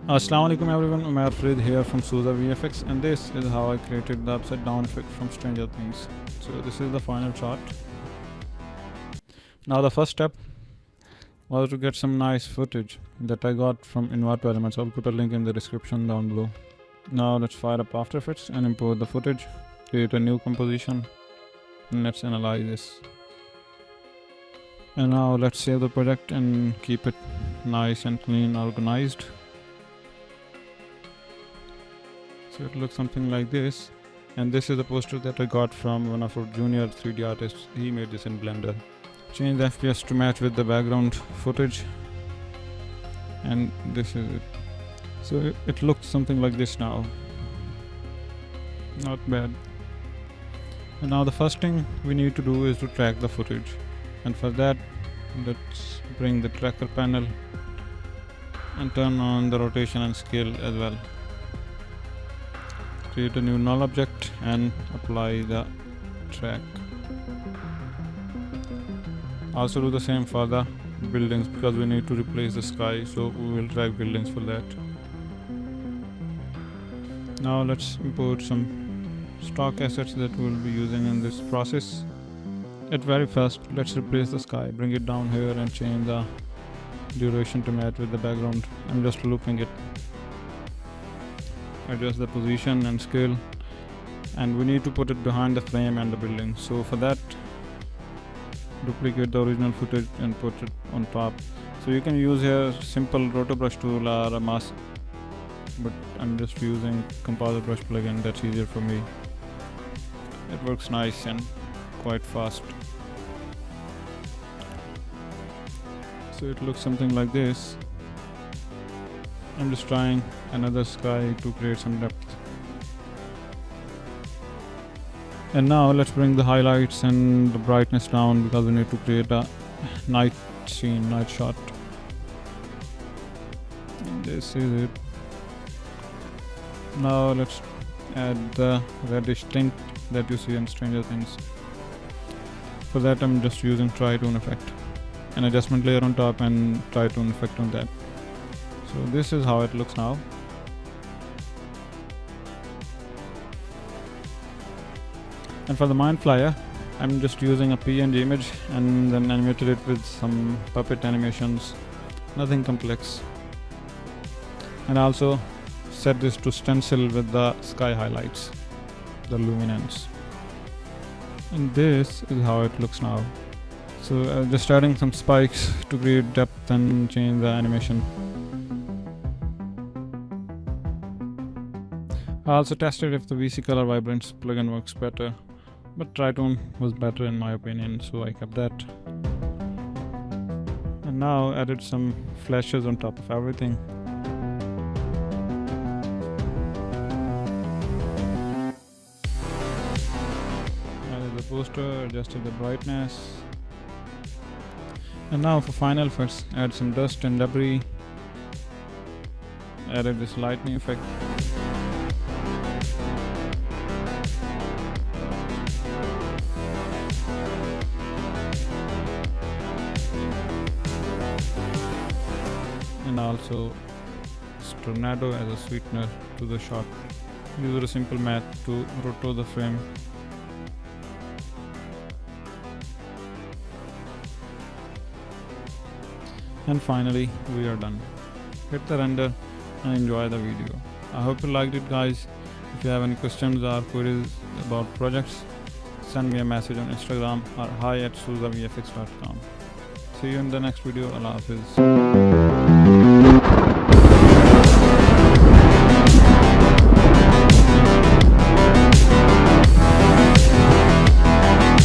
Assalamu alaikum everyone, I'm Fred here from Souza VFX, and this is how I created the upside down effect from Stranger Things. So this is the final shot. Now the first step was to get some nice footage that I got from Invert Elements. I'll put a link in the description down below. Now let's fire up After Effects and import the footage, create a new composition, and let's analyze this. And now let's save the project and keep it nice and clean, organized. So it looks something like this, and this is the poster that I got from one of our junior 3D artists. He made this in Blender. Change the FPS to match with the background footage, and this is it. So it looks something like this now. Not bad. And now the first thing we need to do is to track the footage, and for that let's bring the tracker panel and turn on the rotation and scale as well. Create a new null object and apply the track. Also do the same for the buildings, because we need to replace the sky, so we will track buildings for that. Now let's import some stock assets that we will be using in this process. At very first, let's replace the sky. Bring it down here and change the duration to match with the background. I'm just looping it. Adjust the position and scale, and we need to put it behind the frame and the building. So for that, duplicate the original footage and put it on top. So you can use here simple roto brush tool or a mask, but I'm just using composite brush plugin. That's easier for me. It works nice and quite fast. So it looks something like this. I'm just trying another sky to create some depth. And now let's bring the highlights and the brightness down, because we need to create a night scene, night shot. And this is it. Now let's add the reddish tint that you see in Stranger Things. For that I'm just using tritone effect, an adjustment layer on top and tritone effect on that. So this is how it looks now. And for the mind flyer, I'm just using a PNG image and then animated it with some puppet animations, nothing complex. And also set this to stencil with the sky highlights, the luminance. And this is how it looks now. So just adding some spikes to create depth and change the animation. I also tested if the VC Color Vibrance plugin works better, but Tritone was better in my opinion, so I kept that. And now added some flashes on top of everything. Added the poster, adjusted the brightness. And now for final effects, add some dust and debris. Added this lightning effect. And also tornado as a sweetener to the shot. Use a simple math to rotate the frame. And finally we are done. Hit the render and enjoy the video. I hope you liked it, guys. If you have any questions or queries about projects, send me a message on Instagram or hi@souzavfx.com. See you in the next video. Allah Hafiz.